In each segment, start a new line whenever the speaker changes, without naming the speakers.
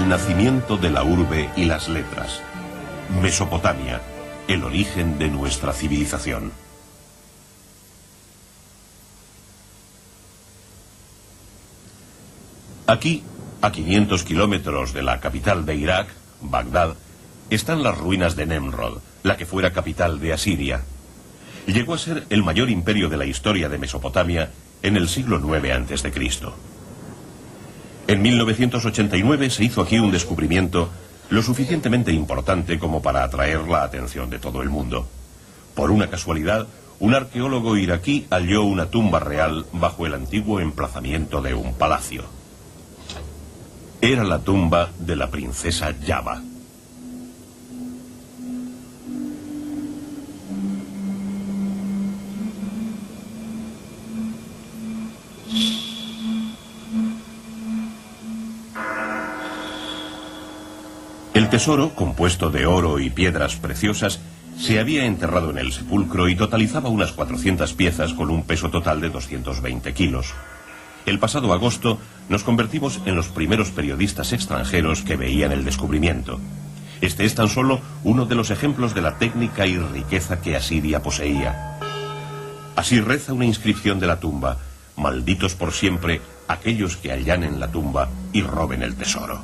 El nacimiento de la urbe y las letras. Mesopotamia, el origen de nuestra civilización. Aquí, a 500 kilómetros de la capital de Irak, Bagdad, están las ruinas de Nemrod, la que fuera capital de Asiria. Llegó a ser el mayor imperio de la historia de Mesopotamia en el siglo IX a.C. En 1989 se hizo aquí un descubrimiento lo suficientemente importante como para atraer la atención de todo el mundo. Por una casualidad, un arqueólogo iraquí halló una tumba real bajo el antiguo emplazamiento de un palacio. Era la tumba de la princesa Yaba. El tesoro, compuesto de oro y piedras preciosas, se había enterrado en el sepulcro y totalizaba unas 400 piezas con un peso total de 220 kilos. El pasado agosto nos convertimos en los primeros periodistas extranjeros que veían el descubrimiento. Este es tan solo uno de los ejemplos de la técnica y riqueza que Asiria poseía. Así reza una inscripción de la tumba: malditos por siempre aquellos que allanen la tumba y roben el tesoro.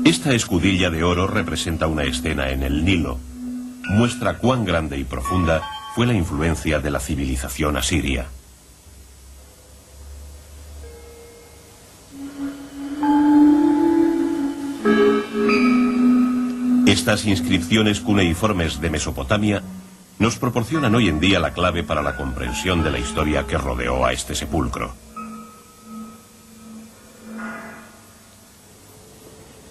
Esta escudilla de oro representa una escena en el Nilo. Muestra cuán grande y profunda fue la influencia de la civilización asiria. Estas inscripciones cuneiformes de Mesopotamia nos proporcionan hoy en día la clave para la comprensión de la historia que rodeó a este sepulcro.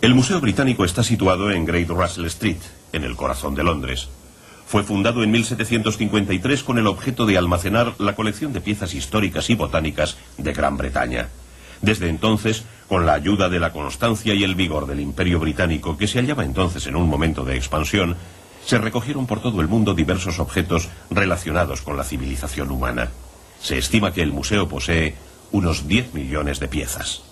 El Museo Británico está situado en Great Russell Street, en el corazón de Londres. Fue fundado en 1753 con el objeto de almacenar la colección de piezas históricas y botánicas de Gran Bretaña. Desde entonces, con la ayuda de la constancia y el vigor del Imperio Británico, que se hallaba entonces en un momento de expansión, se recogieron por todo el mundo diversos objetos relacionados con la civilización humana. Se estima que el museo posee unos 10 millones de piezas.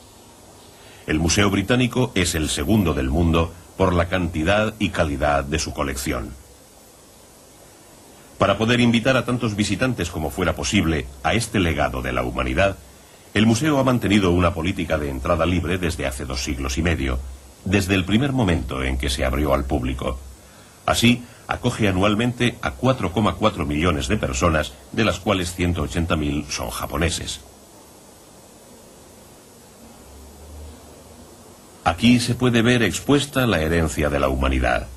El Museo Británico es el segundo del mundo por la cantidad y calidad de su colección. Para poder invitar a tantos visitantes como fuera posible a este legado de la humanidad, el museo ha mantenido una política de entrada libre desde hace 2 siglos y medio, desde el primer momento en que se abrió al público. Así, acoge anualmente a 4,4 millones de personas, de las cuales 180.000 son japoneses. Aquí se puede ver expuesta la herencia de la humanidad,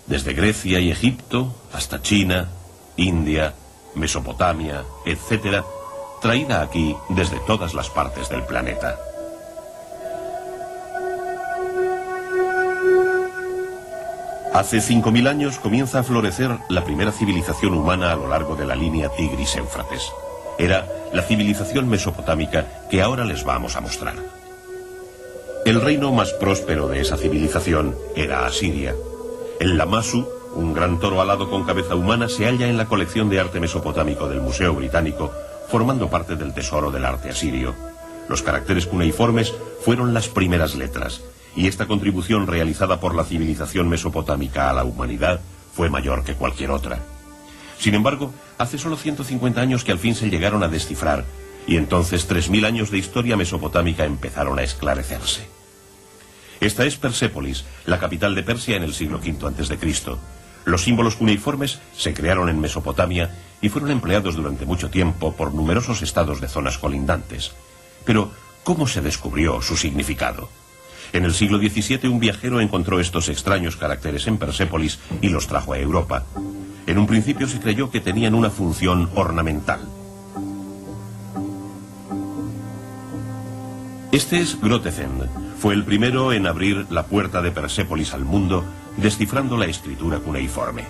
desde Grecia y Egipto hasta China, India, Mesopotamia, etc., traída aquí desde todas las partes del planeta. Hace 5.000 años comienza a florecer la primera civilización humana a lo largo de la línea Tigris-Éufrates. Era la civilización mesopotámica que ahora les vamos a mostrar. El reino más próspero de esa civilización era Asiria. El Lamassu, un gran toro alado con cabeza humana, se halla en la colección de arte mesopotámico del Museo Británico, formando parte del tesoro del arte asirio. Los caracteres cuneiformes fueron las primeras letras, y esta contribución realizada por la civilización mesopotámica a la humanidad fue mayor que cualquier otra. Sin embargo, hace solo 150 años que al fin se llegaron a descifrar, y entonces 3.000 años de historia mesopotámica empezaron a esclarecerse. Esta es Persépolis, la capital de Persia en el siglo V a.C. Los símbolos cuneiformes se crearon en Mesopotamia y fueron empleados durante mucho tiempo por numerosos estados de zonas colindantes. Pero, ¿cómo se descubrió su significado? En el siglo XVII un viajero encontró estos extraños caracteres en Persépolis y los trajo a Europa. En un principio se creyó que tenían una función ornamental. Este es Grotefend. Fue el primero en abrir la puerta de Persépolis al mundo, descifrando la escritura cuneiforme.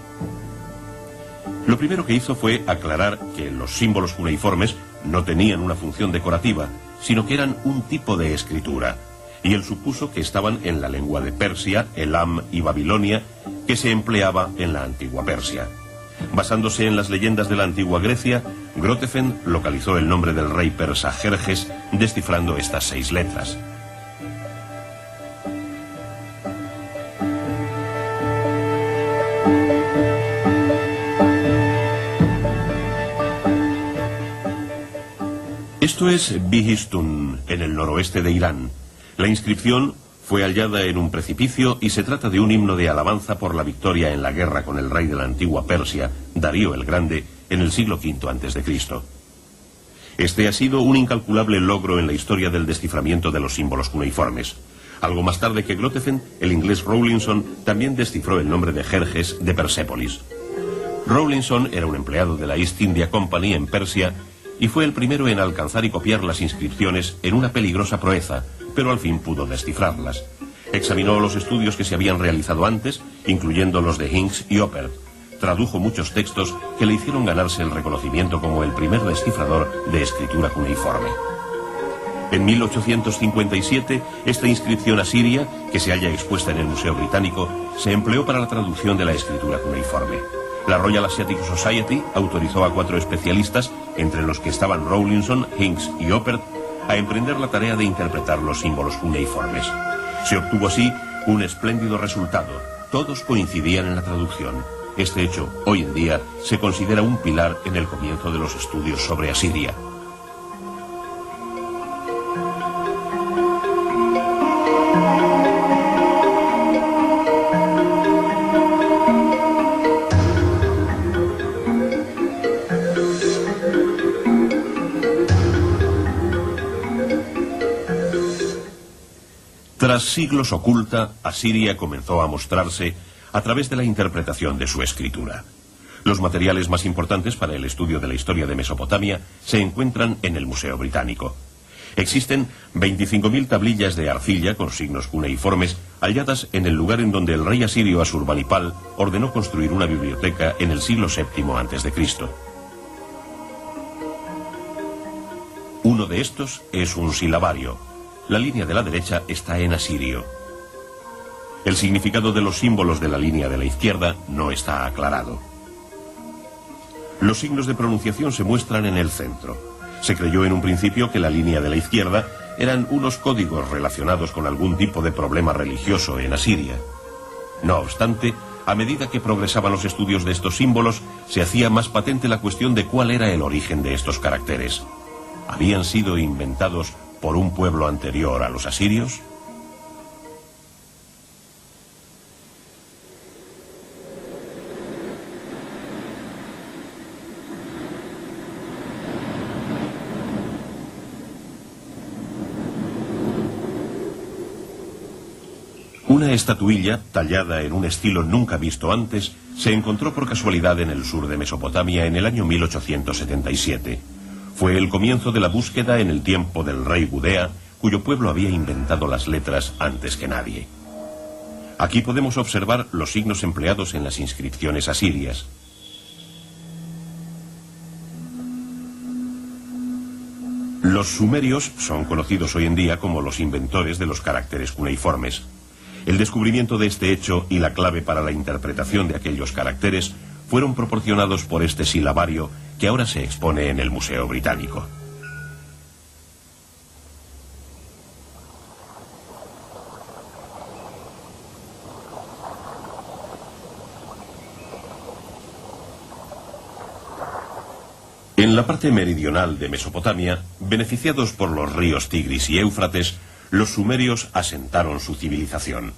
Lo primero que hizo fue aclarar que los símbolos cuneiformes no tenían una función decorativa, sino que eran un tipo de escritura. y él supuso que estaban en la lengua de Persia, Elam y Babilonia, que se empleaba en la antigua Persia. Basándose en las leyendas de la antigua Grecia, Grotefend localizó el nombre del rey persa Jerjes, descifrando estas 6 letras. Esto es Bihistun, en el noroeste de Irán. La inscripción fue hallada en un precipicio y se trata de un himno de alabanza por la victoria en la guerra con el rey de la antigua Persia, Darío el Grande, en el siglo V a.C. Este ha sido un incalculable logro en la historia del desciframiento de los símbolos cuneiformes. Algo más tarde que Grotefend, el inglés Rawlinson también descifró el nombre de Jerjes de Persépolis. Rawlinson era un empleado de la East India Company en Persia y fue el primero en alcanzar y copiar las inscripciones en una peligrosa proeza, pero al fin pudo descifrarlas. Examinó los estudios que se habían realizado antes, incluyendo los de Hinks y Oppert. Tradujo muchos textos que le hicieron ganarse el reconocimiento como el primer descifrador de escritura cuneiforme. En 1857, esta inscripción asiria, que se halla expuesta en el Museo Británico, se empleó para la traducción de la escritura cuneiforme. La Royal Asiatic Society autorizó a 4 especialistas, entre los que estaban Rawlinson, Hinks y Oppert, a emprender la tarea de interpretar los símbolos cuneiformes. Se obtuvo así un espléndido resultado. Todos coincidían en la traducción. Este hecho, hoy en día, se considera un pilar en el comienzo de los estudios sobre Asiria. Tras siglos oculta, Asiria comenzó a mostrarse a través de la interpretación de su escritura. Los materiales más importantes para el estudio de la historia de Mesopotamia se encuentran en el Museo Británico. Existen 25.000 tablillas de arcilla con signos cuneiformes halladas en el lugar en donde el rey asirio Asurbanipal ordenó construir una biblioteca en el siglo VII a.C. Uno de estos es un silabario. La línea de la derecha está en asirio. El significado de los símbolos de la línea de la izquierda no está aclarado. Los signos de pronunciación se muestran en el centro. Se creyó en un principio que la línea de la izquierda eran unos códigos relacionados con algún tipo de problema religioso en Asiria. No obstante, a medida que progresaban los estudios de estos símbolos, se hacía más patente la cuestión de cuál era el origen de estos caracteres. ¿Habían sido inventados por un pueblo anterior a los asirios? Una estatuilla, tallada en un estilo nunca visto antes, se encontró por casualidad en el sur de Mesopotamia en el año 1877. Fue el comienzo de la búsqueda en el tiempo del rey Gudea, cuyo pueblo había inventado las letras antes que nadie. Aquí podemos observar los signos empleados en las inscripciones asirias. Los sumerios son conocidos hoy en día como los inventores de los caracteres cuneiformes. El descubrimiento de este hecho y la clave para la interpretación de aquellos caracteres fueron proporcionados por este silabario que ahora se expone en el Museo Británico. En la parte meridional de Mesopotamia, beneficiados por los ríos Tigris y Éufrates, los sumerios asentaron su civilización.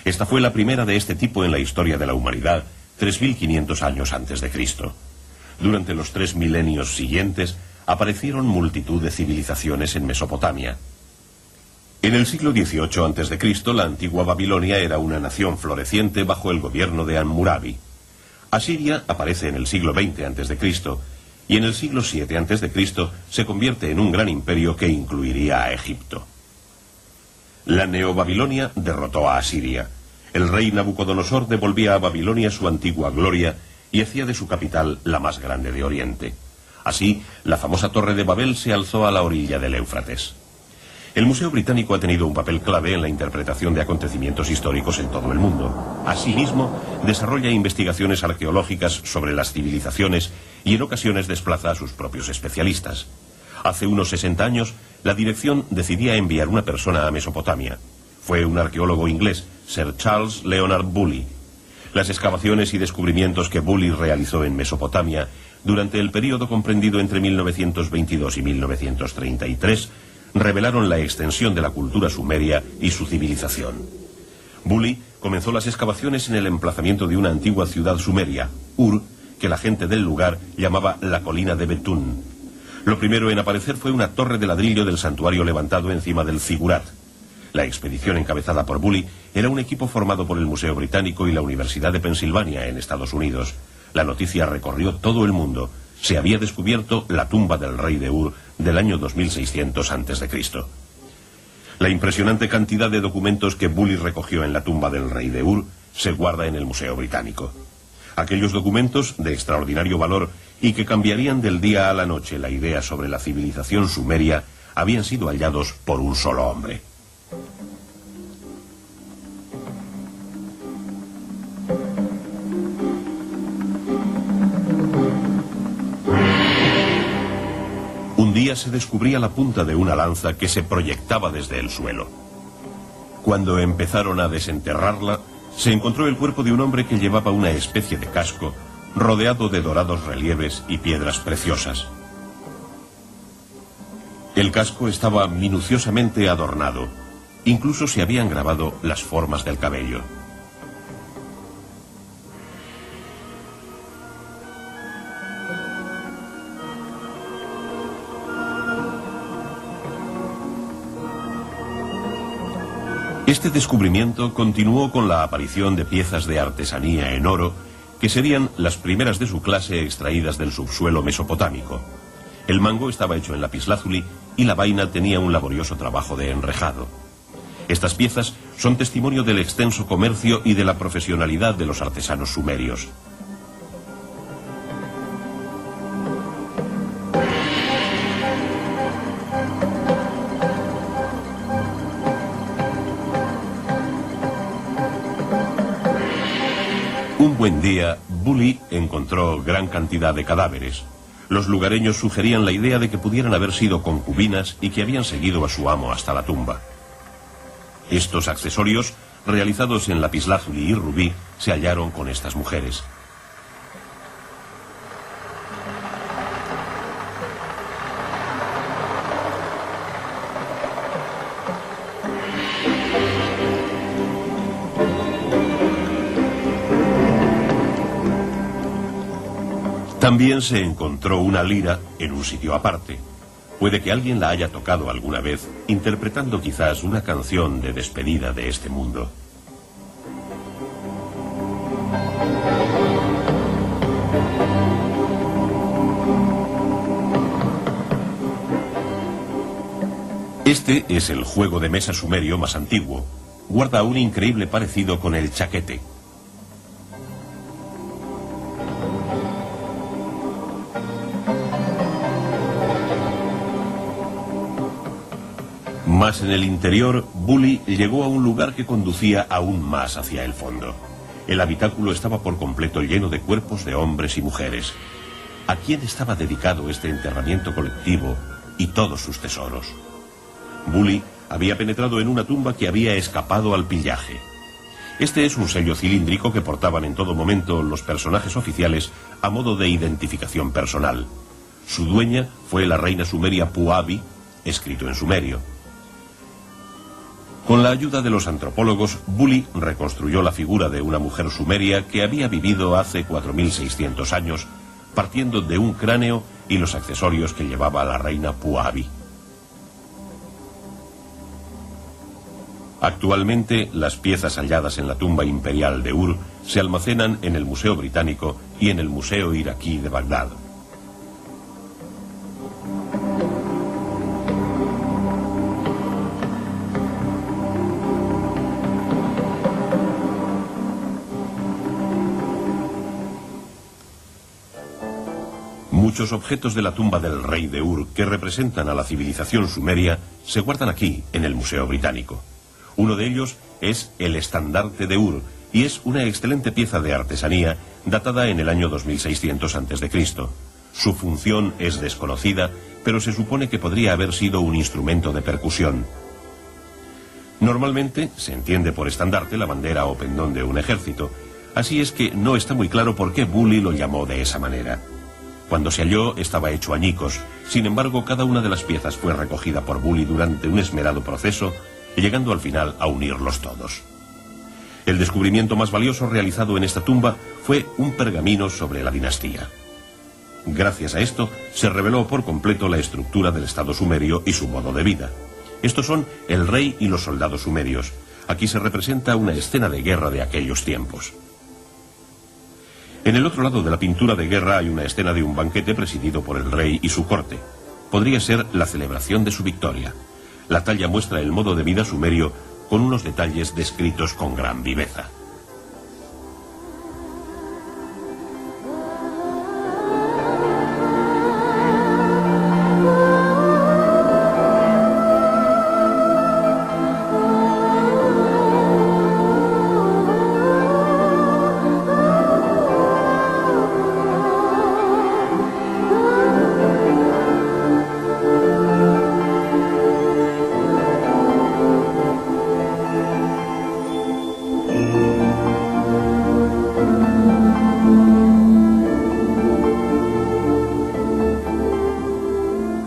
Esta fue la primera de este tipo en la historia de la humanidad, 3.500 años antes de Cristo. Durante los 3 milenios siguientes, aparecieron multitud de civilizaciones en Mesopotamia. En el siglo XVIII a.C., la antigua Babilonia era una nación floreciente bajo el gobierno de Hammurabi. Asiria aparece en el siglo XX a.C., y en el siglo VII a.C. se convierte en un gran imperio que incluiría a Egipto. La Neobabilonia derrotó a Asiria. El rey Nabucodonosor devolvía a Babilonia su antigua gloria y hacía de su capital la más grande de Oriente. Así, la famosa Torre de Babel se alzó a la orilla del Éufrates. El Museo Británico ha tenido un papel clave en la interpretación de acontecimientos históricos en todo el mundo. Asimismo, desarrolla investigaciones arqueológicas sobre las civilizaciones y en ocasiones desplaza a sus propios especialistas. Hace unos 60 años, la dirección decidía enviar una persona a Mesopotamia. Fue un arqueólogo inglés, Sir Charles Leonard Bully. Las excavaciones y descubrimientos que Bully realizó en Mesopotamia durante el periodo comprendido entre 1922 y 1933 revelaron la extensión de la cultura sumeria y su civilización. Bully comenzó las excavaciones en el emplazamiento de una antigua ciudad sumeria, Ur, que la gente del lugar llamaba la colina de Betún. Lo primero en aparecer fue una torre de ladrillo del santuario levantado encima del Zigurat. La expedición encabezada por Bully era un equipo formado por el Museo Británico y la Universidad de Pensilvania en Estados Unidos. La noticia recorrió todo el mundo. Se había descubierto la tumba del rey de Ur del año 2600 a.C. La impresionante cantidad de documentos que Bully recogió en la tumba del rey de Ur se guarda en el Museo Británico. Aquellos documentos de extraordinario valor y que cambiarían del día a la noche la idea sobre la civilización sumeria habían sido hallados por un solo hombre. Un día se descubría la punta de una lanza que se proyectaba desde el suelo. Cuando empezaron a desenterrarla, se encontró el cuerpo de un hombre que llevaba una especie de casco, rodeado de dorados relieves y piedras preciosas. El casco estaba minuciosamente adornado. Incluso se habían grabado las formas del cabello. Este descubrimiento continuó con la aparición de piezas de artesanía en oro, que serían las primeras de su clase extraídas del subsuelo mesopotámico. El mango estaba hecho en lapislázuli y la vaina tenía un laborioso trabajo de enrejado. Estas piezas son testimonio del extenso comercio y de la profesionalidad de los artesanos sumerios. Un buen día, Bully encontró gran cantidad de cadáveres. Los lugareños sugerían la idea de que pudieran haber sido concubinas y que habían seguido a su amo hasta la tumba. Estos accesorios, realizados en lapislázuli y rubí, se hallaron con estas mujeres. También se encontró una lira en un sitio aparte. Puede que alguien la haya tocado alguna vez, interpretando quizás una canción de despedida de este mundo. Este es el juego de mesa sumerio más antiguo. Guarda un increíble parecido con el chaquete. Más en el interior, Bully llegó a un lugar que conducía aún más hacia el fondo. El habitáculo estaba por completo lleno de cuerpos de hombres y mujeres. ¿A quién estaba dedicado este enterramiento colectivo y todos sus tesoros? Bully había penetrado en una tumba que había escapado al pillaje. Este es un sello cilíndrico que portaban en todo momento los personajes oficiales a modo de identificación personal. Su dueña fue la reina sumeria Puabi, escrito en sumerio. Con la ayuda de los antropólogos, Bully reconstruyó la figura de una mujer sumeria que había vivido hace 4600 años, partiendo de un cráneo y los accesorios que llevaba la reina Puabi. Actualmente, las piezas halladas en la tumba imperial de Ur se almacenan en el Museo Británico y en el Museo Iraquí de Bagdad. Muchos objetos de la tumba del rey de Ur que representan a la civilización sumeria se guardan aquí, en el Museo Británico. Uno de ellos es el estandarte de Ur y es una excelente pieza de artesanía datada en el año 2600 a.C. Su función es desconocida, pero se supone que podría haber sido un instrumento de percusión. Normalmente se entiende por estandarte la bandera o pendón de un ejército, así es que no está muy claro por qué Bully lo llamó de esa manera. Cuando se halló estaba hecho añicos, sin embargo cada una de las piezas fue recogida por Bully durante un esmerado proceso, llegando al final a unirlos todos. El descubrimiento más valioso realizado en esta tumba fue un pergamino sobre la dinastía. Gracias a esto se reveló por completo la estructura del Estado sumerio y su modo de vida. Estos son el rey y los soldados sumerios. Aquí se representa una escena de guerra de aquellos tiempos. En el otro lado de la pintura de guerra hay una escena de un banquete presidido por el rey y su corte. Podría ser la celebración de su victoria. La talla muestra el modo de vida sumerio con unos detalles descritos con gran viveza.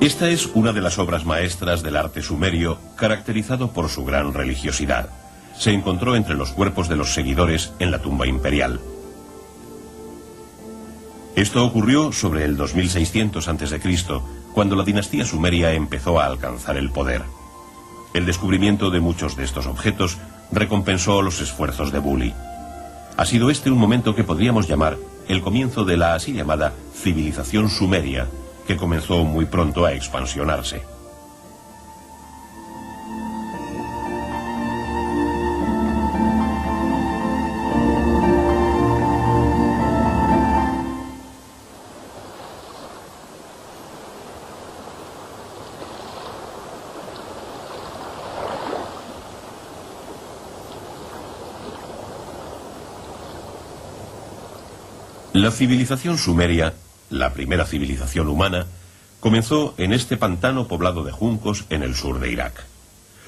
Esta es una de las obras maestras del arte sumerio, caracterizado por su gran religiosidad. Se encontró entre los cuerpos de los seguidores en la tumba imperial. Esto ocurrió sobre el 2600 a.C., cuando la dinastía sumeria empezó a alcanzar el poder. El descubrimiento de muchos de estos objetos recompensó los esfuerzos de Bully. Ha sido este un momento que podríamos llamar el comienzo de la así llamada civilización sumeria, que comenzó muy pronto a expansionarse. La civilización sumeria, la primera civilización humana, comenzó en este pantano poblado de juncos en el sur de Irak.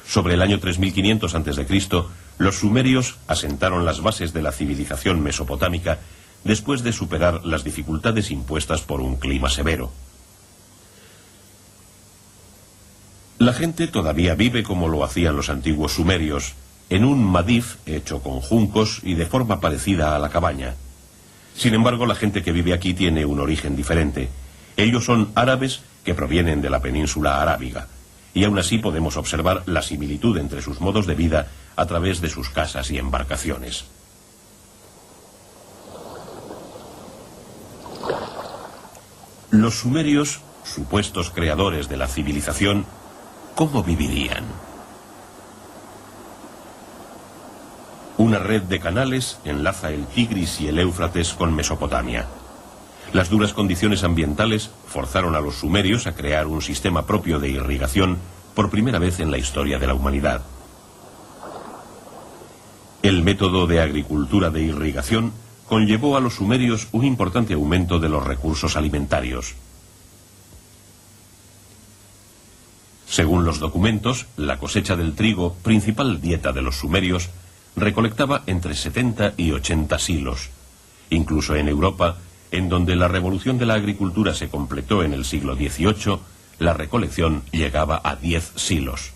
Sobre el año 3500 a.C., los sumerios asentaron las bases de la civilización mesopotámica después de superar las dificultades impuestas por un clima severo. La gente todavía vive como lo hacían los antiguos sumerios, en un madif hecho con juncos y de forma parecida a la cabaña. Sin embargo, la gente que vive aquí tiene un origen diferente. Ellos son árabes que provienen de la península arábiga, y aún así podemos observar la similitud entre sus modos de vida a través de sus casas y embarcaciones. Los sumerios, supuestos creadores de la civilización, ¿cómo vivirían? Una red de canales enlaza el Tigris y el Éufrates con Mesopotamia. Las duras condiciones ambientales forzaron a los sumerios a crear un sistema propio de irrigación por primera vez en la historia de la humanidad. El método de agricultura de irrigación conllevó a los sumerios un importante aumento de los recursos alimentarios. Según los documentos, la cosecha del trigo, principal dieta de los sumerios, recolectaba entre 70 y 80 silos. Incluso en Europa, en donde la revolución de la agricultura se completó en el siglo XVIII, la recolección llegaba a 10 silos.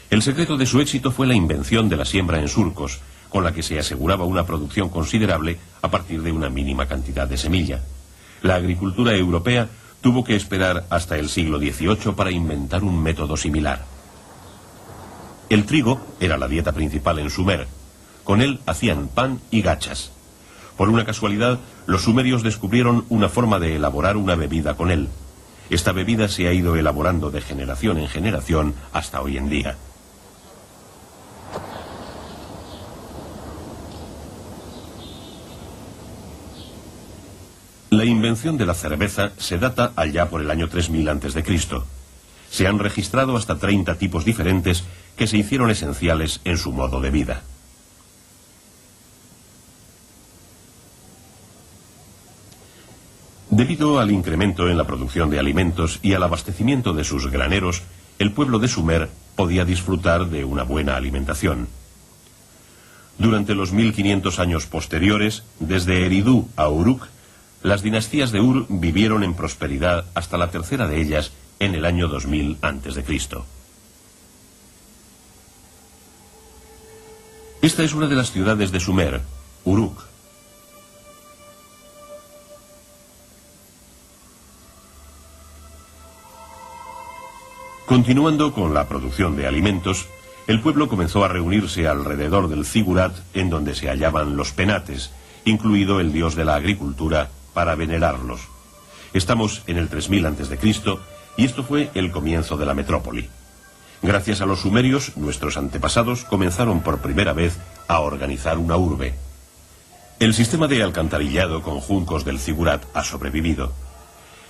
El secreto de su éxito fue la invención de la siembra en surcos, con la que se aseguraba una producción considerable a partir de una mínima cantidad de semilla. La agricultura europea tuvo que esperar hasta el siglo XVIII para inventar un método similar. El trigo era la dieta principal en Sumer. Con él hacían pan y gachas. Por una casualidad, los sumerios descubrieron una forma de elaborar una bebida con él. Esta bebida se ha ido elaborando de generación en generación hasta hoy en día. La invención de la cerveza se data allá por el año 3000 a.C. Se han registrado hasta 30 tipos diferentes que se hicieron esenciales en su modo de vida. Debido al incremento en la producción de alimentos y al abastecimiento de sus graneros, el pueblo de Sumer podía disfrutar de una buena alimentación. Durante los 1500 años posteriores, desde Eridu a Uruk, las dinastías de Ur vivieron en prosperidad hasta la tercera de ellas en el año 2000 a.C. Esta es una de las ciudades de Sumer, Uruk. Continuando con la producción de alimentos, el pueblo comenzó a reunirse alrededor del zigurat en donde se hallaban los penates, incluido el dios de la agricultura, para venerarlos. Estamos en el 3000 a.C. y esto fue el comienzo de la metrópoli. Gracias a los sumerios, nuestros antepasados comenzaron por primera vez a organizar una urbe. El sistema de alcantarillado con juncos del zigurat ha sobrevivido.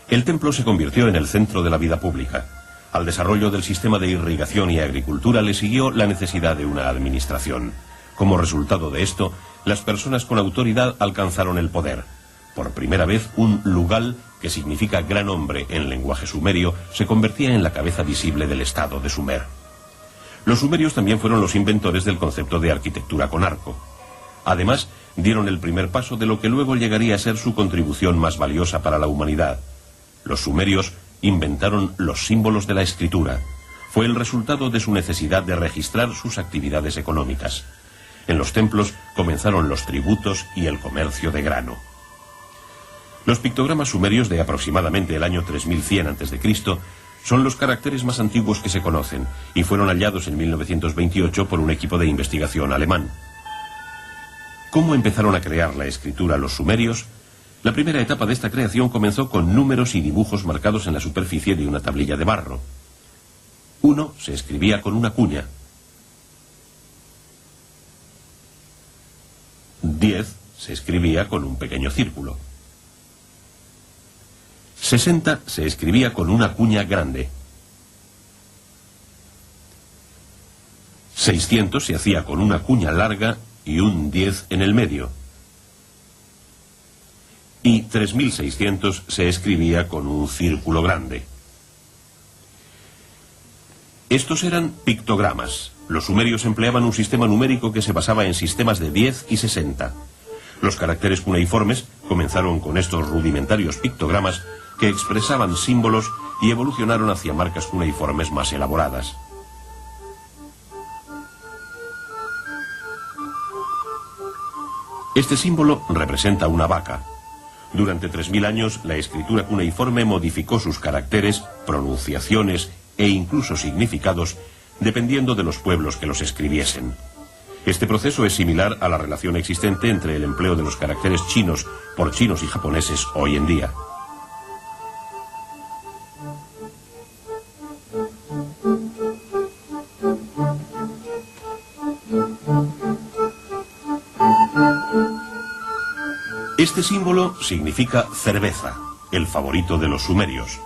El templo se convirtió en el centro de la vida pública. Al desarrollo del sistema de irrigación y agricultura le siguió la necesidad de una administración. Como resultado de esto, las personas con autoridad alcanzaron el poder. Por primera vez, un lugal, que significa gran hombre en lenguaje sumerio, se convertía en la cabeza visible del estado de Sumer. Los sumerios también fueron los inventores del concepto de arquitectura con arco. Además, dieron el primer paso de lo que luego llegaría a ser su contribución más valiosa para la humanidad. Los sumerios inventaron los símbolos de la escritura. Fue el resultado de su necesidad de registrar sus actividades económicas. En los templos comenzaron los tributos y el comercio de grano. Los pictogramas sumerios de aproximadamente el año 3100 a.C. son los caracteres más antiguos que se conocen y fueron hallados en 1928 por un equipo de investigación alemán. ¿Cómo empezaron a crear la escritura los sumerios? La primera etapa de esta creación comenzó con números y dibujos marcados en la superficie de una tablilla de barro. 1 se escribía con una cuña. 10 se escribía con un pequeño círculo. 60 se escribía con una cuña grande. 600 se hacía con una cuña larga y un 10 en el medio. Y 3600 se escribía con un círculo grande. Estos eran pictogramas. Los sumerios empleaban un sistema numérico que se basaba en sistemas de 10 y 60. Los caracteres cuneiformes comenzaron con estos rudimentarios pictogramas que expresaban símbolos y evolucionaron hacia marcas cuneiformes más elaboradas. Este símbolo representa una vaca. Durante 3000 años, la escritura cuneiforme modificó sus caracteres, pronunciaciones e incluso significados, dependiendo de los pueblos que los escribiesen. Este proceso es similar a la relación existente entre el empleo de los caracteres chinos por chinos y japoneses hoy en día. Este símbolo significa cerveza, el favorito de los sumerios.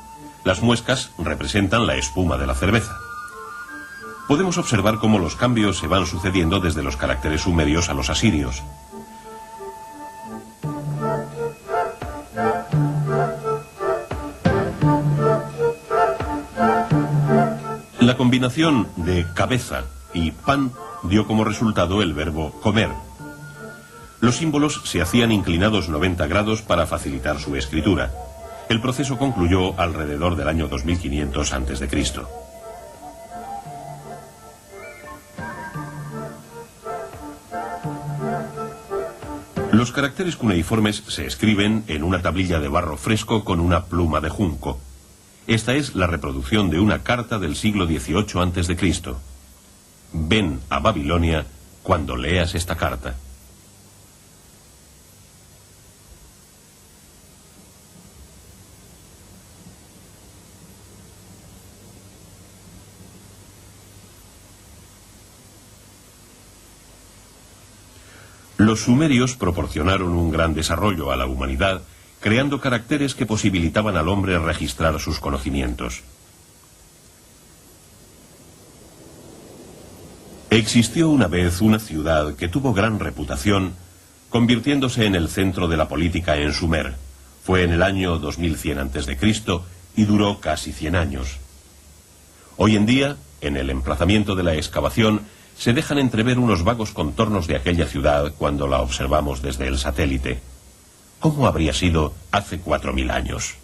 Las muescas representan la espuma de la cerveza. Podemos observar cómo los cambios se van sucediendo desde los caracteres sumerios a los asirios. La combinación de cabeza y pan dio como resultado el verbo comer. Los símbolos se hacían inclinados 90 grados para facilitar su escritura. El proceso concluyó alrededor del año 2500 a.C. Los caracteres cuneiformes se escriben en una tablilla de barro fresco con una pluma de junco. Esta es la reproducción de una carta del siglo XVIII a.C. Ven a Babilonia cuando leas esta carta. Los sumerios proporcionaron un gran desarrollo a la humanidad creando caracteres que posibilitaban al hombre registrar sus conocimientos. Existió una vez una ciudad que tuvo gran reputación, convirtiéndose en el centro de la política en Sumer. Fue en el año 2100 a.C. y duró casi 100 años. Hoy en día, en el emplazamiento de la excavación, se dejan entrever unos vagos contornos de aquella ciudad cuando la observamos desde el satélite. ¿Cómo habría sido hace 4000 años?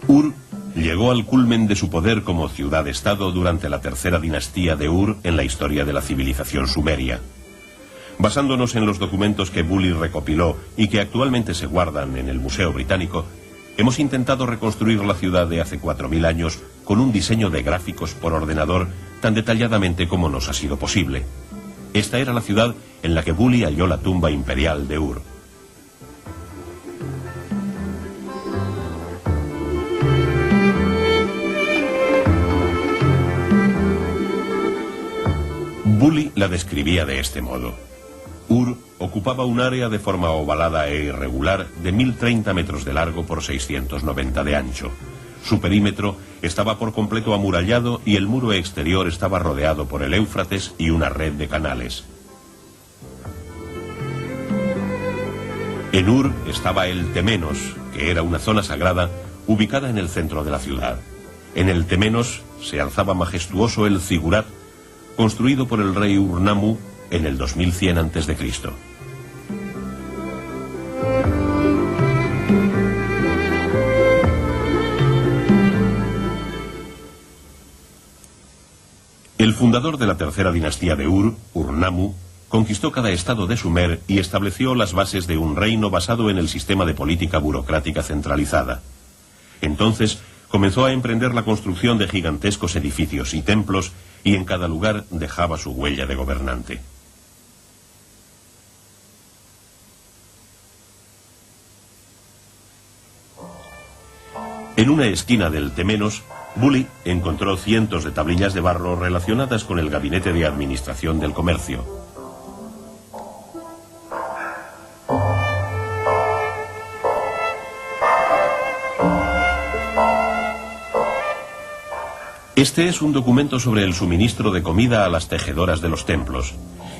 Ur llegó al culmen de su poder como ciudad-estado durante la tercera dinastía de Ur en la historia de la civilización sumeria. Basándonos en los documentos que Bully recopiló y que actualmente se guardan en el Museo Británico, hemos intentado reconstruir la ciudad de hace 4000 años con un diseño de gráficos por ordenador tan detalladamente como nos ha sido posible. Esta era la ciudad en la que Bully halló la tumba imperial de Ur. Bully la describía de este modo. Ur ocupaba un área de forma ovalada e irregular de 1030 metros de largo por 690 de ancho. Su perímetro estaba por completo amurallado y el muro exterior estaba rodeado por el Éufrates y una red de canales. En Ur estaba el Temenos, que era una zona sagrada ubicada en el centro de la ciudad. En el Temenos se alzaba majestuoso el Zigurat, construido por el rey Ur-Nammu en el 2100 a.C. El fundador de la tercera dinastía de Ur, Ur-Nammu, conquistó cada estado de Sumer y estableció las bases de un reino basado en el sistema de política burocrática centralizada. Entonces comenzó a emprender la construcción de gigantescos edificios y templos, y en cada lugar dejaba su huella de gobernante. En una esquina del Temenos, Bully encontró cientos de tablillas de barro relacionadas con el gabinete de administración del comercio. Este es un documento sobre el suministro de comida a las tejedoras de los templos.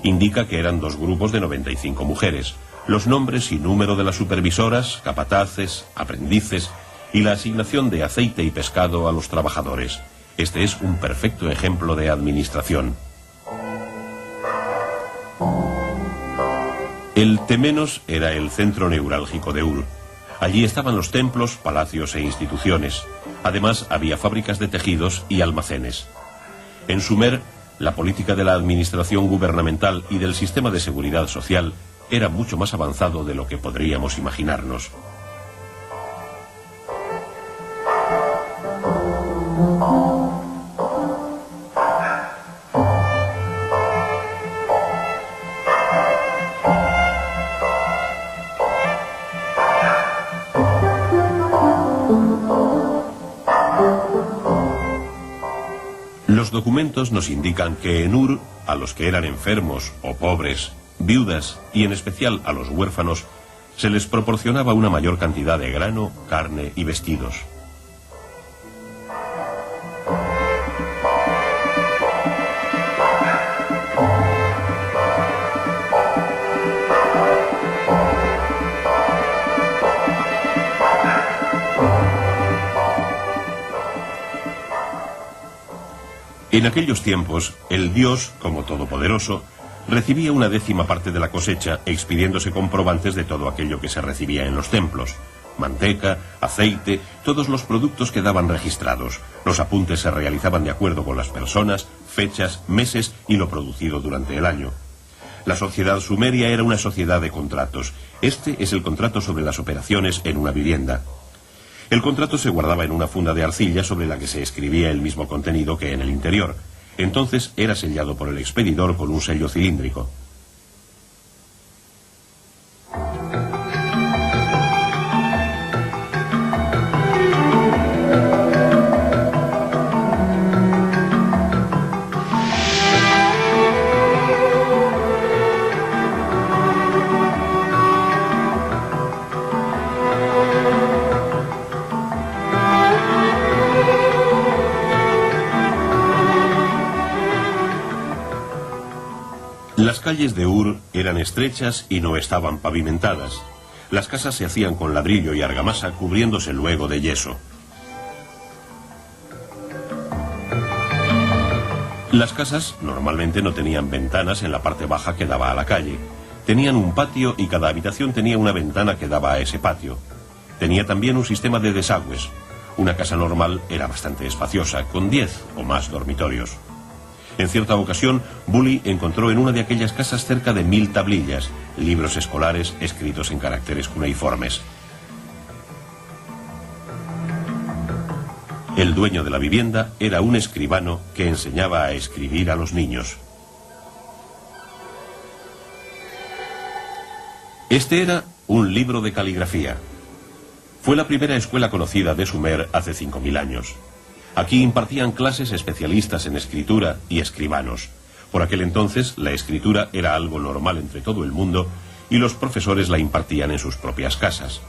Indica que eran 2 grupos de 95 mujeres. Los nombres y número de las supervisoras, capataces, aprendices y la asignación de aceite y pescado a los trabajadores. Este es un perfecto ejemplo de administración. El Temenos era el centro neurálgico de Ur. Allí estaban los templos, palacios e instituciones. Además, había fábricas de tejidos y almacenes. En Sumer, la política de la administración gubernamental y del sistema de seguridad social era mucho más avanzado de lo que podríamos imaginarnos. Los documentos nos indican que en Ur, a los que eran enfermos o pobres, viudas y en especial a los huérfanos, se les proporcionaba una mayor cantidad de grano, carne y vestidos. En aquellos tiempos, el dios, como todopoderoso, recibía una 10ª parte de la cosecha, expidiéndose comprobantes de todo aquello que se recibía en los templos. Manteca, aceite, todos los productos quedaban registrados. Los apuntes se realizaban de acuerdo con las personas, fechas, meses y lo producido durante el año. La sociedad sumeria era una sociedad de contratos. Este es el contrato sobre las operaciones en una vivienda. El contrato se guardaba en una funda de arcilla sobre la que se escribía el mismo contenido que en el interior. Entonces era sellado por el expedidor con un sello cilíndrico. Las calles de Ur eran estrechas y no estaban pavimentadas. Las casas se hacían con ladrillo y argamasa, cubriéndose luego de yeso. Las casas normalmente no tenían ventanas en la parte baja que daba a la calle. Tenían un patio y cada habitación tenía una ventana que daba a ese patio. Tenía también un sistema de desagües. Una casa normal era bastante espaciosa, con 10 o más dormitorios. En cierta ocasión, Bully encontró en una de aquellas casas cerca de 1000 tablillas, libros escolares escritos en caracteres cuneiformes. El dueño de la vivienda era un escribano que enseñaba a escribir a los niños. Este era un libro de caligrafía. Fue la primera escuela conocida de Sumer hace 5000 años. Aquí impartían clases especialistas en escritura y escribanos. Por aquel entonces, la escritura era algo normal entre todo el mundo y los profesores la impartían en sus propias casas.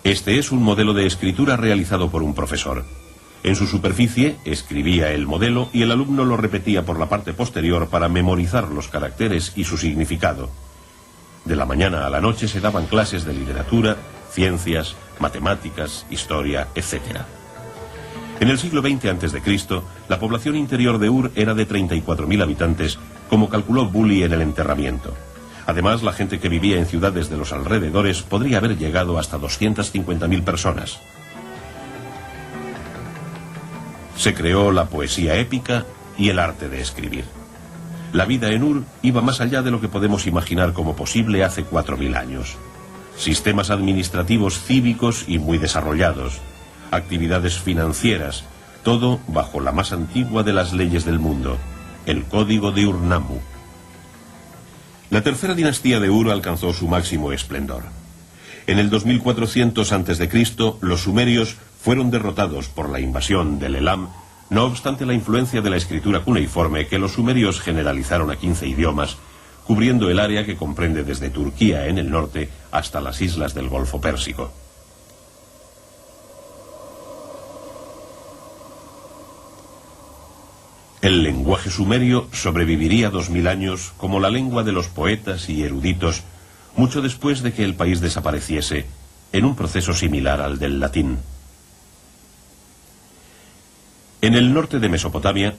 Este es un modelo de escritura realizado por un profesor. En su superficie escribía el modelo y el alumno lo repetía por la parte posterior para memorizar los caracteres y su significado. De la mañana a la noche se daban clases de literatura, ciencias, matemáticas, historia, etc. En el siglo XX a.C., la población interior de Ur era de 34.000 habitantes, como calculó Bully en el enterramiento. Además, la gente que vivía en ciudades de los alrededores podría haber llegado hasta 250.000 personas. Se creó la poesía épica y el arte de escribir. La vida en Ur iba más allá de lo que podemos imaginar como posible hace 4000 años. Sistemas administrativos cívicos y muy desarrollados, actividades financieras, todo bajo la más antigua de las leyes del mundo, el Código de Ur-Nammu. La tercera dinastía de Ur alcanzó su máximo esplendor. En el 2400 a.C., los sumerios fueron derrotados por la invasión del Elam, no obstante la influencia de la escritura cuneiforme que los sumerios generalizaron a 15 idiomas, cubriendo el área que comprende desde Turquía en el norte hasta las islas del Golfo Pérsico. El lenguaje sumerio sobreviviría 2000 años como la lengua de los poetas y eruditos, mucho después de que el país desapareciese, en un proceso similar al del latín. En el norte de Mesopotamia,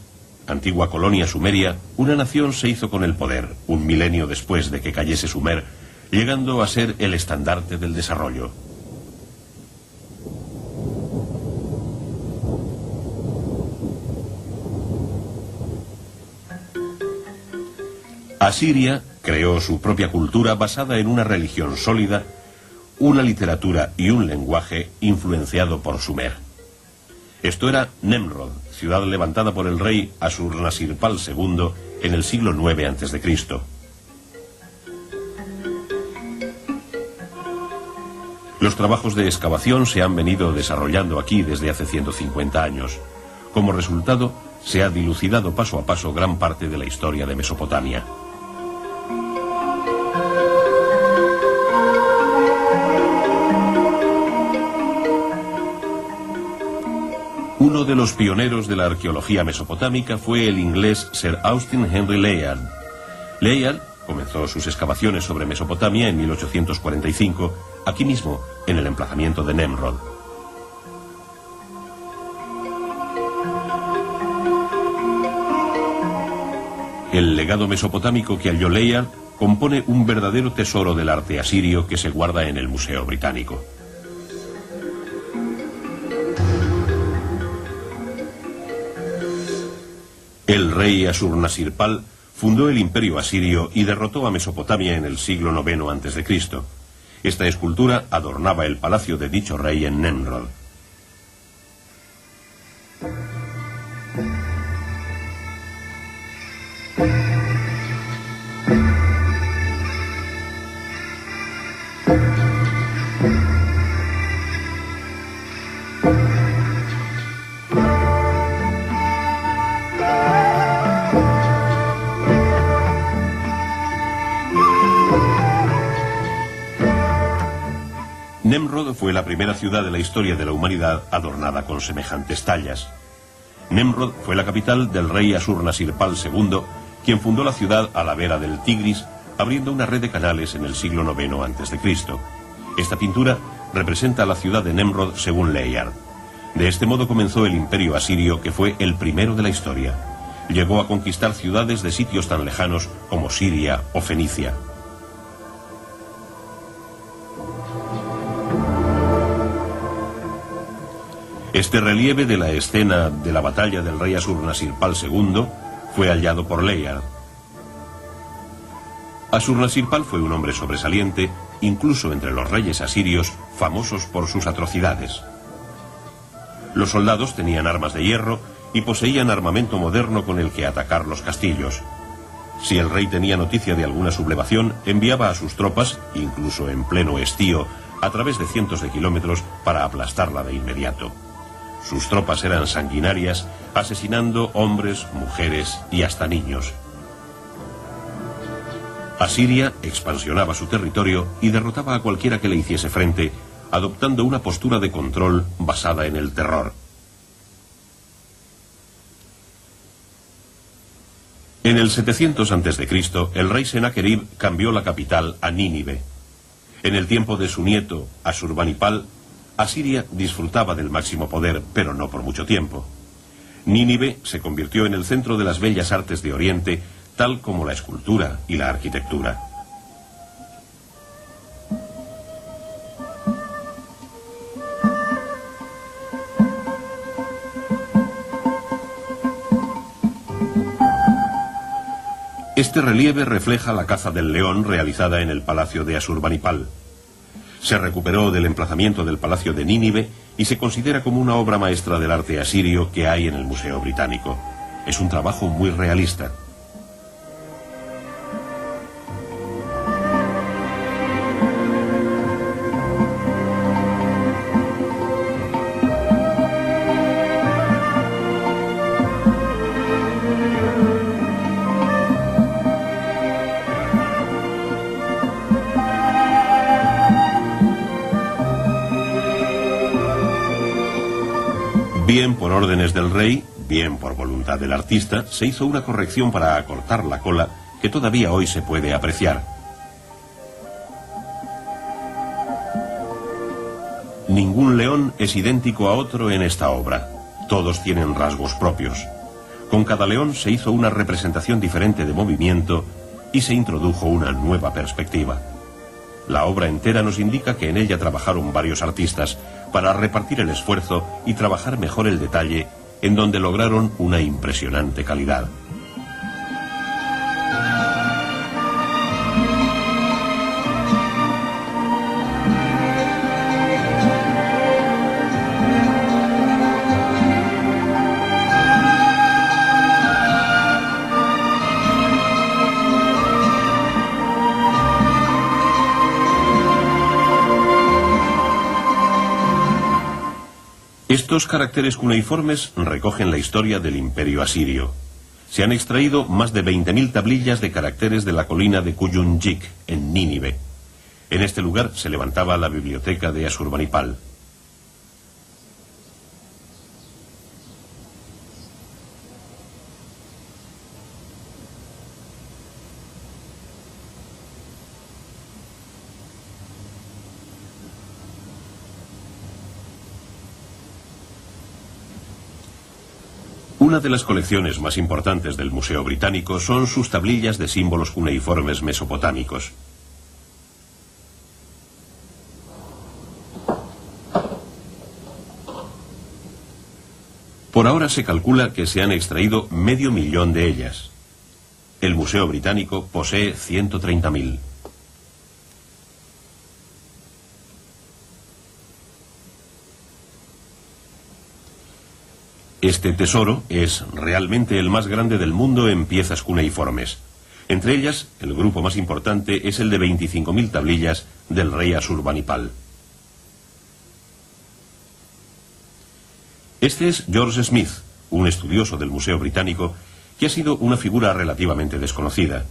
antigua colonia sumeria, una nación se hizo con el poder, un milenio después de que cayese Sumer, llegando a ser el estandarte del desarrollo. Asiria creó su propia cultura basada en una religión sólida, una literatura y un lenguaje influenciado por Sumer. Esto era Nemrod, ciudad levantada por el rey Ashurnasirpal II en el siglo IX a.C. Los trabajos de excavación se han venido desarrollando aquí desde hace 150 años. Como resultado, se ha dilucidado paso a paso gran parte de la historia de Mesopotamia. Uno de los pioneros de la arqueología mesopotámica fue el inglés Sir Austin Henry Layard. Layard comenzó sus excavaciones sobre Mesopotamia en 1845, aquí mismo, en el emplazamiento de Nemrod. El legado mesopotámico que halló Layard compone un verdadero tesoro del arte asirio que se guarda en el Museo Británico. El rey Ashurnasirpal fundó el imperio asirio y derrotó a Mesopotamia en el siglo IX a.C. Esta escultura adornaba el palacio de dicho rey en Nemrod. Nemrod fue la primera ciudad de la historia de la humanidad adornada con semejantes tallas. Nemrod fue la capital del rey Ashurnasirpal II, quien fundó la ciudad a la vera del Tigris, abriendo una red de canales en el siglo IX a.C. Esta pintura representa a la ciudad de Nemrod según Layard. De este modo comenzó el imperio asirio, que fue el primero de la historia. Llegó a conquistar ciudades de sitios tan lejanos como Siria o Fenicia. Este relieve de la escena de la batalla del rey Ashurnasirpal II fue hallado por Layard. Ashurnasirpal fue un hombre sobresaliente, incluso entre los reyes asirios, famosos por sus atrocidades. Los soldados tenían armas de hierro y poseían armamento moderno con el que atacar los castillos. Si el rey tenía noticia de alguna sublevación, enviaba a sus tropas, incluso en pleno estío, a través de cientos de kilómetros para aplastarla de inmediato. Sus tropas eran sanguinarias, asesinando hombres, mujeres y hasta niños. Asiria expansionaba su territorio y derrotaba a cualquiera que le hiciese frente, adoptando una postura de control basada en el terror. En el 700 a.C., el rey Sennacherib cambió la capital a Nínive. En el tiempo de su nieto, Ashurbanipal, Asiria disfrutaba del máximo poder, pero no por mucho tiempo. Nínive se convirtió en el centro de las bellas artes de Oriente, tal como la escultura y la arquitectura. Este relieve refleja la caza del león realizada en el palacio de Ashurbanipal. Se recuperó del emplazamiento del palacio de Nínive y se considera como una obra maestra del arte asirio que hay en el Museo Británico. Es un trabajo muy realista. Bien por órdenes del rey, bien por voluntad del artista, se hizo una corrección para acortar la cola que todavía hoy se puede apreciar. Ningún león es idéntico a otro en esta obra. Todos tienen rasgos propios. Con cada león se hizo una representación diferente de movimiento y se introdujo una nueva perspectiva. La obra entera nos indica que en ella trabajaron varios artistas para repartir el esfuerzo y trabajar mejor el detalle, en donde lograron una impresionante calidad. Estos caracteres cuneiformes recogen la historia del imperio asirio. Se han extraído más de 20.000 tablillas de caracteres de la colina de Kuyunjik, en Nínive. En este lugar se levantaba la biblioteca de Ashurbanipal. Una de las colecciones más importantes del Museo Británico son sus tablillas de símbolos cuneiformes mesopotámicos. Por ahora se calcula que se han extraído 500.000 de ellas. El Museo Británico posee 130.000. Este tesoro es realmente el más grande del mundo en piezas cuneiformes. Entre ellas, el grupo más importante es el de 25.000 tablillas del rey Ashurbanipal. Este es George Smith, un estudioso del Museo Británico, que ha sido una figura relativamente desconocida.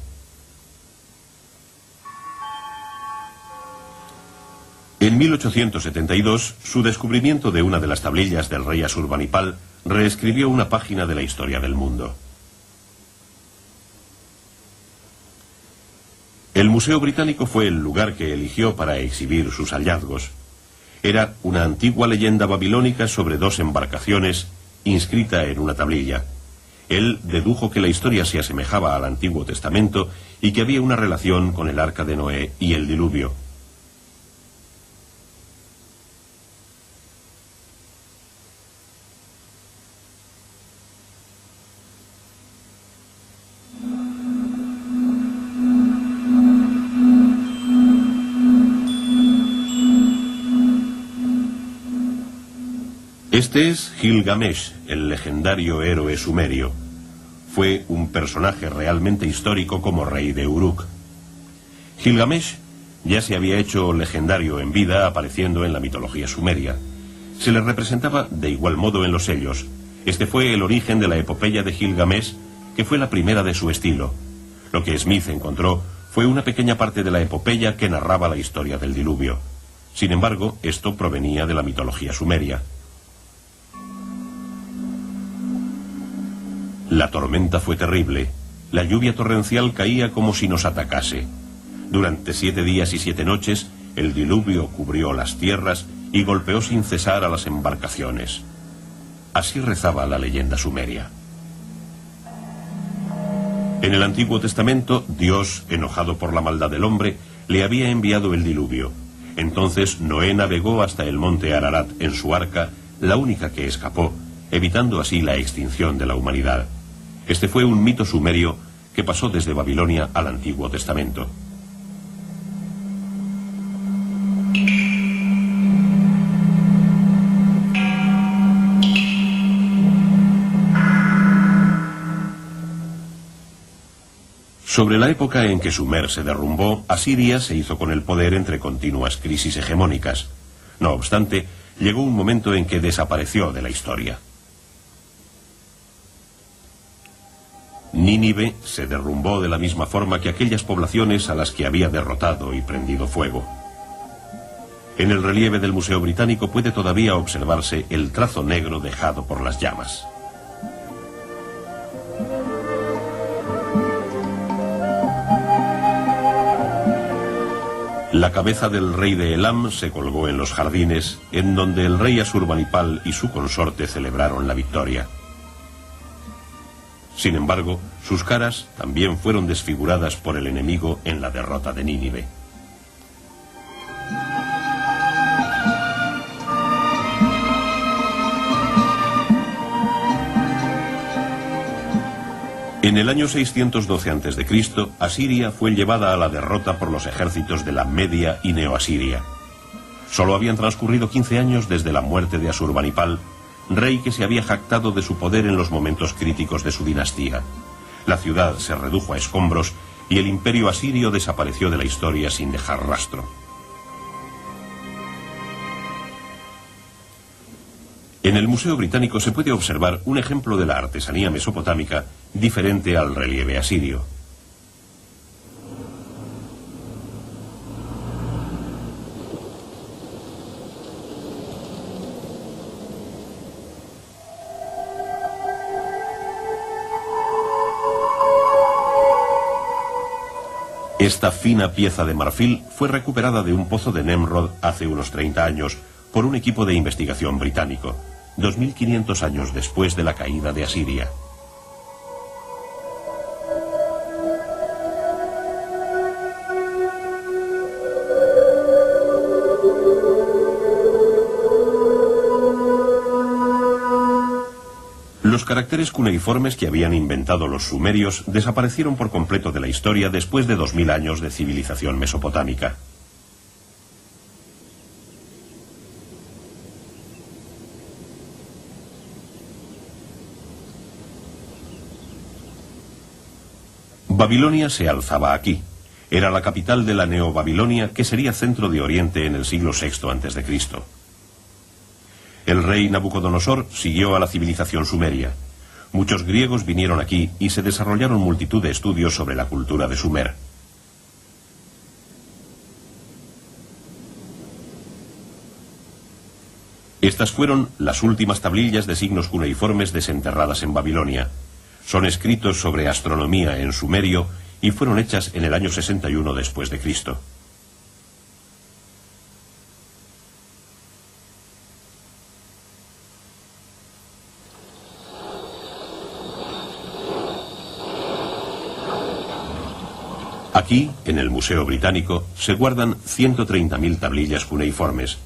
En 1872, su descubrimiento de una de las tablillas del rey Ashurbanipal reescribió una página de la historia del mundo. El Museo Británico fue el lugar que eligió para exhibir sus hallazgos. Era una antigua leyenda babilónica sobre 2 embarcaciones inscrita en una tablilla. Él dedujo que la historia se asemejaba al Antiguo Testamento y que había una relación con el Arca de Noé y el diluvio. Este es Gilgamesh, el legendario héroe sumerio. Fue un personaje realmente histórico como rey de Uruk. Gilgamesh ya se había hecho legendario en vida apareciendo en la mitología sumeria. Se le representaba de igual modo en los sellos. Este fue el origen de la epopeya de Gilgamesh, que fue la primera de su estilo. Lo que Smith encontró fue una pequeña parte de la epopeya que narraba la historia del diluvio. Sin embargo, esto provenía de la mitología sumeria. La tormenta fue terrible. La lluvia torrencial caía como si nos atacase. Durante 7 días y 7 noches, el diluvio cubrió las tierras y golpeó sin cesar a las embarcaciones. Así rezaba la leyenda sumeria. En el Antiguo Testamento, Dios, enojado por la maldad del hombre, le había enviado el diluvio. Entonces Noé navegó hasta el monte Ararat en su arca, la única que escapó, evitando así la extinción de la humanidad. Este fue un mito sumerio que pasó desde Babilonia al Antiguo Testamento. Sobre la época en que Sumer se derrumbó, Asiria se hizo con el poder entre continuas crisis hegemónicas. No obstante, llegó un momento en que desapareció de la historia. Nínive se derrumbó de la misma forma que aquellas poblaciones a las que había derrotado y prendido fuego. En el relieve del Museo Británico puede todavía observarse el trazo negro dejado por las llamas. La cabeza del rey de Elam se colgó en los jardines, en donde el rey Asurbanipal y su consorte celebraron la victoria. Sin embargo, sus caras también fueron desfiguradas por el enemigo en la derrota de Nínive. En el año 612 a.C., Asiria fue llevada a la derrota por los ejércitos de la Media y Neoasiria. Solo habían transcurrido 15 años desde la muerte de Asurbanipal, rey que se había jactado de su poder en los momentos críticos de su dinastía. La ciudad se redujo a escombros y el imperio asirio desapareció de la historia sin dejar rastro. En el Museo Británico se puede observar un ejemplo de la artesanía mesopotámica diferente al relieve asirio. Esta fina pieza de marfil fue recuperada de un pozo de Nemrod hace unos 30 años por un equipo de investigación británico, 2500 años después de la caída de Asiria. Los caracteres cuneiformes que habían inventado los sumerios desaparecieron por completo de la historia después de 2000 años de civilización mesopotámica. Babilonia se alzaba aquí. Era la capital de la Neobabilonia, que sería centro de Oriente en el siglo VI a.C. El rey Nabucodonosor siguió a la civilización sumeria. Muchos griegos vinieron aquí y se desarrollaron multitud de estudios sobre la cultura de Sumer. Estas fueron las últimas tablillas de signos cuneiformes desenterradas en Babilonia. Son escritos sobre astronomía en sumerio y fueron hechas en el año 61 después de Cristo. Aquí, en el Museo Británico, se guardan 130.000 tablillas cuneiformes.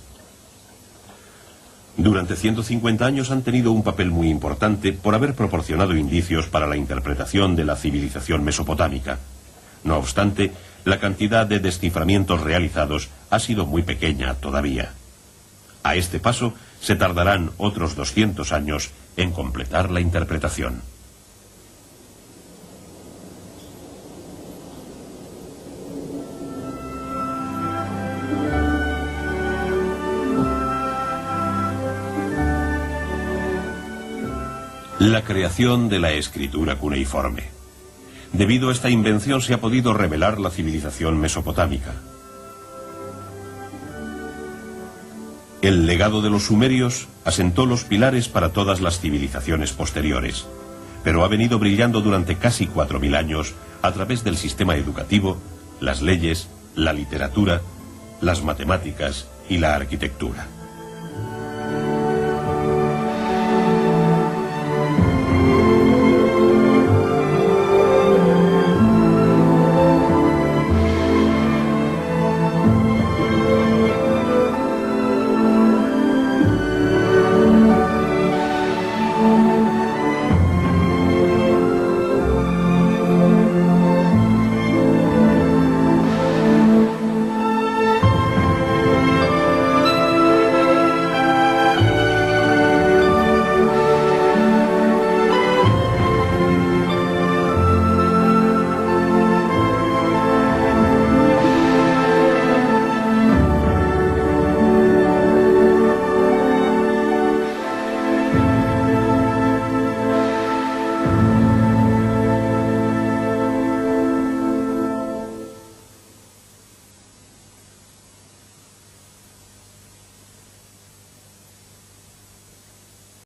Durante 150 años han tenido un papel muy importante por haber proporcionado indicios para la interpretación de la civilización mesopotámica. No obstante, la cantidad de desciframientos realizados ha sido muy pequeña todavía. A este paso, se tardarán otros 200 años en completar la interpretación. La creación de la escritura cuneiforme. Debido a esta invención se ha podido revelar la civilización mesopotámica. El legado de los sumerios asentó los pilares para todas las civilizaciones posteriores, pero ha venido brillando durante casi 4000 años a través del sistema educativo, las leyes, la literatura, las matemáticas y la arquitectura.